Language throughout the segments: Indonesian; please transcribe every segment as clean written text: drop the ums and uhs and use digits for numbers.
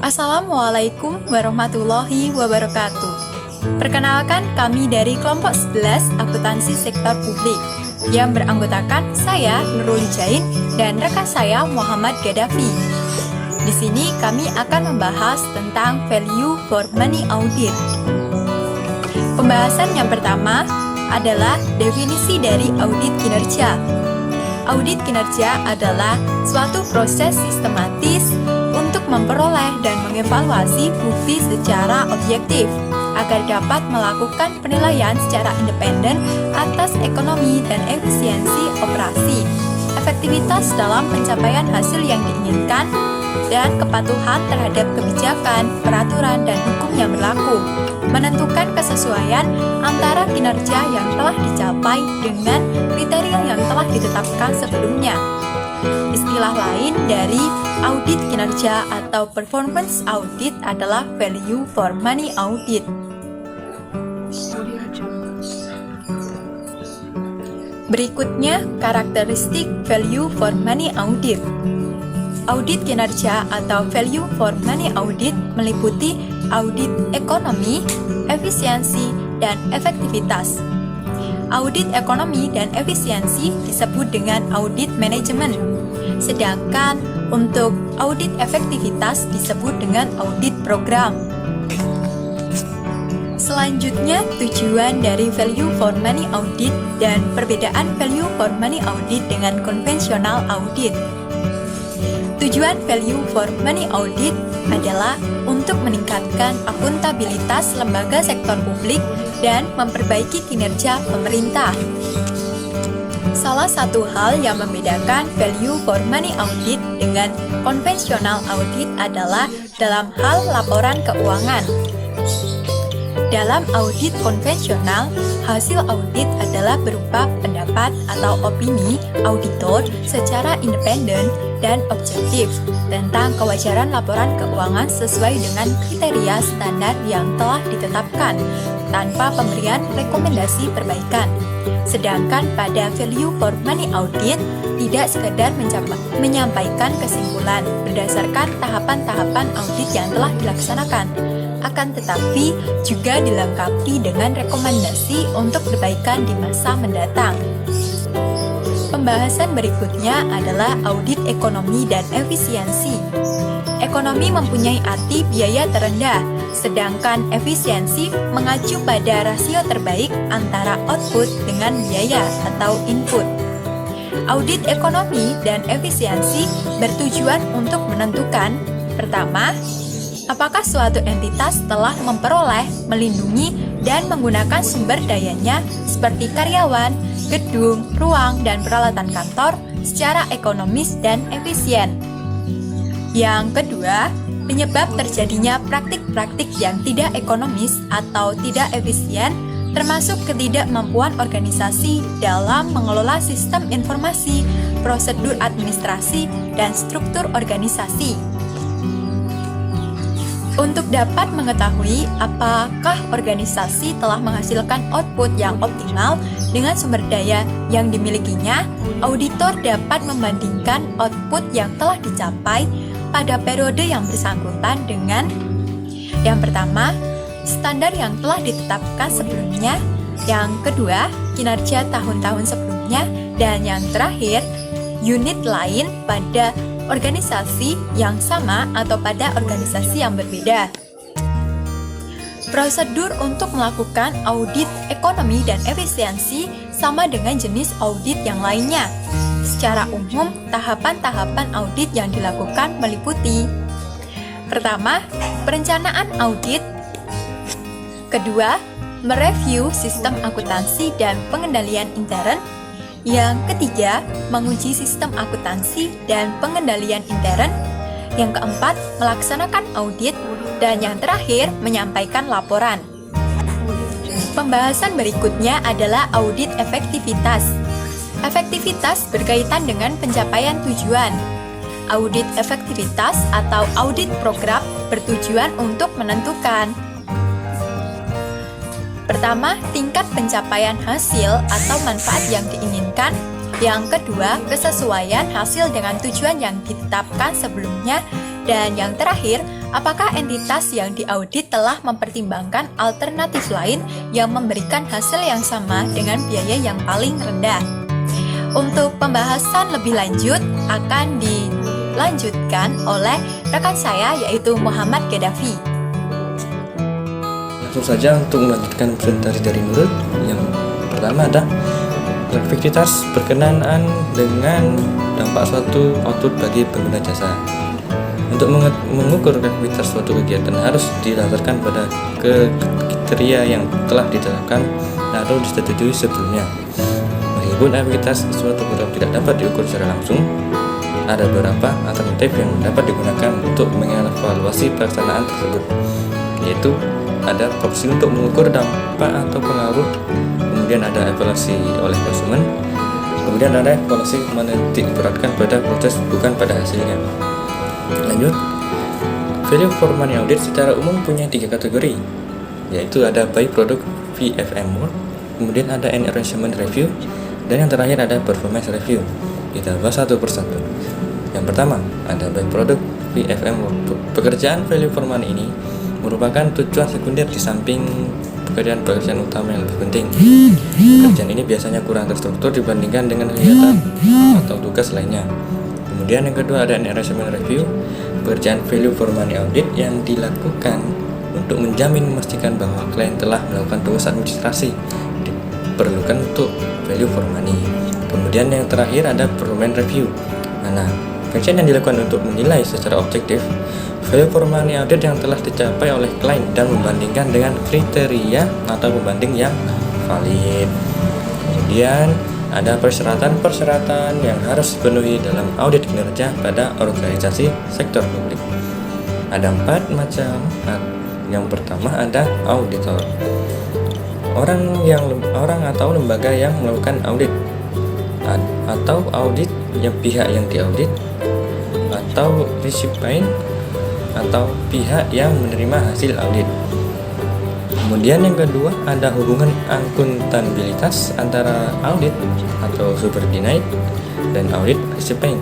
Assalamualaikum warahmatullahi wabarakatuh. Perkenalkan, kami dari kelompok 11 akuntansi sektor publik yang beranggotakan saya Nurul Jain dan rekan saya Muhammad Gaddafi. Di sini kami akan membahas tentang value for money audit. Pembahasan yang pertama adalah definisi dari audit kinerja. Audit kinerja adalah suatu proses sistematis untuk memperoleh dan mengevaluasi bukti secara objektif agar dapat melakukan penilaian secara independen atas ekonomi dan efisiensi operasi, efektivitas dalam pencapaian hasil yang diinginkan, dan kepatuhan terhadap kebijakan, peraturan, dan hukum yang berlaku, menentukan kesesuaian antara kinerja yang telah dicapai dengan kriteria yang telah ditetapkan sebelumnya. Istilah lain dari audit kinerja atau performance audit adalah value for money audit. Berikutnya, karakteristik value for money audit. Audit kinerja atau value for money audit meliputi audit ekonomi, efisiensi, dan efektivitas. Audit ekonomi dan efisiensi disebut dengan audit manajemen, sedangkan untuk audit efektivitas disebut dengan audit program. Selanjutnya, tujuan dari value for money audit dan perbedaan value for money audit dengan konvensional audit. Tujuan value for money audit adalah untuk meningkatkan akuntabilitas lembaga sektor publik dan memperbaiki kinerja pemerintah. Salah satu hal yang membedakan value for money audit dengan konvensional audit adalah dalam hal laporan keuangan. Dalam audit konvensional, hasil audit adalah berupa pendapat atau opini auditor secara independen dan objektif tentang kewajaran laporan keuangan sesuai dengan kriteria standar yang telah ditetapkan tanpa pemberian rekomendasi perbaikan. Sedangkan pada value for money audit tidak sekedar menyampaikan kesimpulan berdasarkan tahapan-tahapan audit yang telah dilaksanakan, akan tetapi juga dilengkapi dengan rekomendasi untuk perbaikan di masa mendatang. Pembahasan berikutnya adalah audit ekonomi dan efisiensi. Ekonomi mempunyai arti biaya terendah, sedangkan efisiensi mengacu pada rasio terbaik antara output dengan biaya atau input. Audit ekonomi dan efisiensi bertujuan untuk menentukan, pertama, apakah suatu entitas telah memperoleh, melindungi, dan menggunakan sumber dayanya seperti karyawan, gedung, ruang, dan peralatan kantor secara ekonomis dan efisien. Yang kedua, penyebab terjadinya praktik-praktik yang tidak ekonomis atau tidak efisien termasuk ketidakmampuan organisasi dalam mengelola sistem informasi, prosedur administrasi, dan struktur organisasi. Untuk dapat mengetahui apakah organisasi telah menghasilkan output yang optimal dengan sumber daya yang dimilikinya, auditor dapat membandingkan output yang telah dicapai pada periode yang bersangkutan dengan yang pertama, standar yang telah ditetapkan sebelumnya, yang kedua, kinerja tahun-tahun sebelumnya, dan yang terakhir, unit lain pada organisasi yang sama atau pada organisasi yang berbeda. Prosedur untuk melakukan audit ekonomi dan efisiensi sama dengan jenis audit yang lainnya. Secara umum, tahapan-tahapan audit yang dilakukan meliputi: pertama, perencanaan audit. Kedua, mereview sistem akuntansi dan pengendalian intern. Yang ketiga, menguji sistem akuntansi dan pengendalian intern. Yang keempat, melaksanakan audit. Dan yang terakhir, menyampaikan laporan. Pembahasan berikutnya adalah audit efektivitas. Efektivitas berkaitan dengan pencapaian tujuan. Audit efektivitas atau audit program bertujuan untuk menentukan: pertama, tingkat pencapaian hasil atau manfaat yang diinginkan. Yang kedua, kesesuaian hasil dengan tujuan yang ditetapkan sebelumnya. Dan yang terakhir, apakah entitas yang diaudit telah mempertimbangkan alternatif lain yang memberikan hasil yang sama dengan biaya yang paling rendah? Untuk pembahasan lebih lanjut akan dilanjutkan oleh rekan saya yaitu Muhammad Gaddafi. Langsung saja untuk melanjutkan presentasi dari Nurul. Yang pertama ada efektivitas berkenaan dengan dampak suatu output bagi pengguna jasa. Untuk mengukur efektivitas suatu kegiatan harus didasarkan pada kriteria yang telah ditetapkan atau disetujui sebelumnya. Meskipun efektivitas suatu program tidak dapat diukur secara langsung, ada beberapa alternatif yang dapat digunakan untuk mengevaluasi pelaksanaan tersebut, yaitu ada opsi untuk mengukur dampak atau pengaruh, kemudian ada evaluasi oleh konsumen, kemudian ada evaluasi menitik beratkan pada proses bukan pada hasilnya. Lanjut, value for money audit secara umum punya 3 kategori, yaitu ada by product VFM work, kemudian ada enrichment review, dan yang terakhir ada performance review. Kita bahas satu persatu. Yang pertama ada by product VFM work. Pekerjaan value for money ini merupakan tujuan sekunder di samping pekerjaan-pekerjaan utama yang lebih penting. Pekerjaan ini biasanya kurang terstruktur dibandingkan dengan kegiatan atau tugas lainnya. Kemudian yang kedua ada enrichment review, pekerjaan value for money audit yang dilakukan untuk menjamin memastikan bahwa klien telah melakukan tugas administrasi diperlukan untuk value for money. Kemudian yang terakhir ada performance review. Nah, pekerjaan yang dilakukan untuk menilai secara objektif value for money audit yang telah dicapai oleh klien dan membandingkan dengan kriteria atau pembanding yang valid. Kemudian ada persyaratan-persyaratan yang harus dipenuhi dalam audit kinerja pada organisasi sektor publik. Ada 4 macam. Yang pertama ada auditor. Orang atau lembaga yang melakukan audit, atau audit yang pihak yang diaudit, atau recipient atau pihak yang menerima hasil audit. Kemudian yang kedua ada hubungan akuntabilitas antara audit atau subordinate dan audit recipient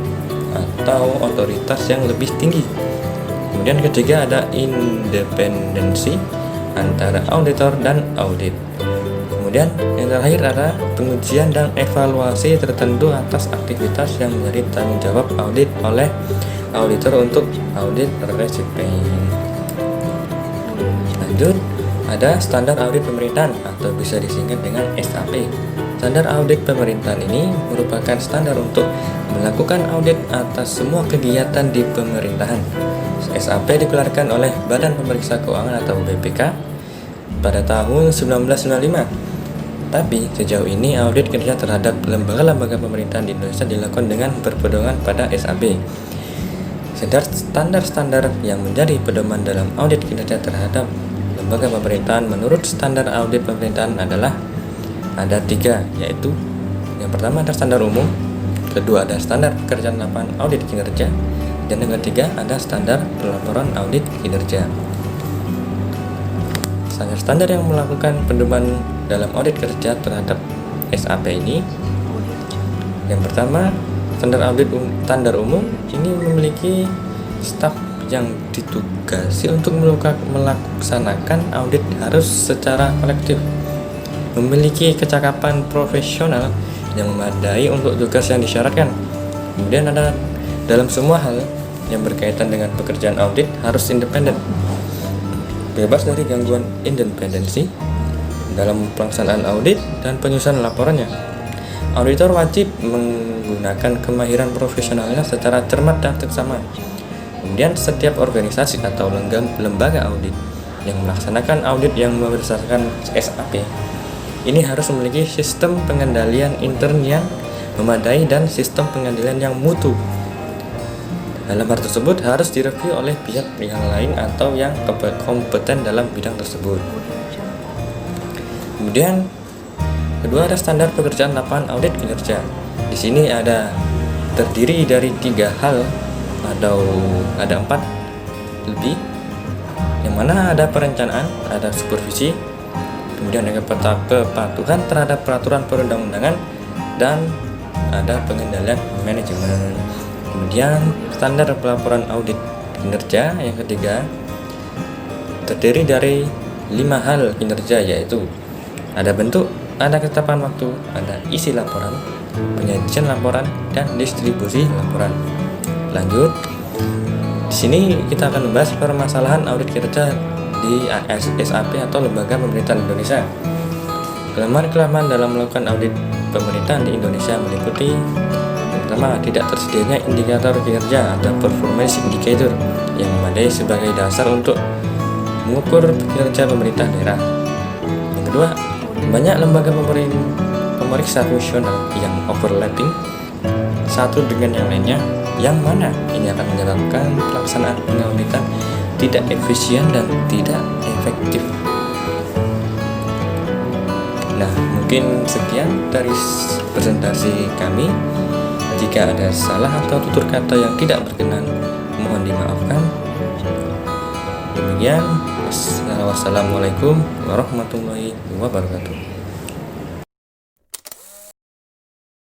atau otoritas yang lebih tinggi. Kemudian ketiga ada independensi antara auditor dan audit. Kemudian yang terakhir ada pengujian dan evaluasi tertentu atas aktivitas yang menjadi tanggung jawab audit oleh auditor untuk audit recipient. Lanjut, ada standar audit pemerintahan atau bisa disingkat dengan SAP. Standar audit pemerintahan ini merupakan standar untuk melakukan audit atas semua kegiatan di pemerintahan. SAP dikeluarkan oleh Badan Pemeriksa Keuangan atau BPK pada tahun 1995. Tapi sejauh ini audit kerja terhadap lembaga-lembaga pemerintahan di Indonesia dilakukan dengan berpedoman pada SAP. Standar-standar yang menjadi pedoman dalam audit kinerja terhadap lembaga pemerintahan menurut standar audit pemerintahan adalah ada 3, yaitu yang pertama ada standar umum, kedua ada standar pekerjaan lapangan audit kinerja, dan yang ketiga ada standar pelaporan audit kinerja. Standar-standar yang melakukan pedoman dalam audit kerja terhadap SAP ini, yang pertama standar umum ini memiliki staf yang ditugasi untuk melaksanakan audit harus secara kolektif, memiliki kecakapan profesional yang memadai untuk tugas yang disyaratkan. Kemudian ada dalam semua hal yang berkaitan dengan pekerjaan audit harus independen, bebas dari gangguan independensi dalam pelaksanaan audit dan penyusunan laporannya. Auditor wajib menggunakan kemahiran profesionalnya secara cermat dan seksama. Kemudian setiap organisasi atau lembaga audit yang melaksanakan audit yang berdasarkan SAP ini harus memiliki sistem pengendalian intern yang memadai dan sistem pengendalian yang mutu. Dalam hal tersebut harus direview oleh pihak yang lain atau yang kompeten dalam bidang tersebut. Kemudian kedua ada standar pekerjaan lapangan audit kinerja. Di sini terdiri dari 3 hal atau ada 4 lebih, yang mana ada perencanaan, ada supervisi, kemudian ada kepatuhan terhadap peraturan perundang-undangan, dan ada pengendalian manajemen. Kemudian standar pelaporan audit kinerja yang ketiga terdiri dari 5 hal kinerja, yaitu ada bentuk, ada ketetapan waktu, ada isi laporan, penyajian laporan, dan distribusi laporan. Lanjut, di sini kita akan membahas permasalahan audit kinerja di SAP atau Lembaga Pemerintahan Indonesia. Kelemahan-kelemahan dalam melakukan audit pemerintahan di Indonesia meliputi yang pertama, tidak tersedianya indikator kinerja atau performance indicator yang memadai sebagai dasar untuk mengukur kinerja pemerintah daerah. Yang kedua, banyak lembaga pemeriksa fungsional yang overlapping satu dengan yang lainnya, yang mana ini akan menyebabkan pelaksanaan pengauditan tidak efisien dan tidak efektif. Nah, mungkin sekian dari presentasi kami. Jika ada salah atau tutur kata yang tidak berkenan, mohon dimaafkan. Demikian, wassalamualaikum warahmatullahi wabarakatuh.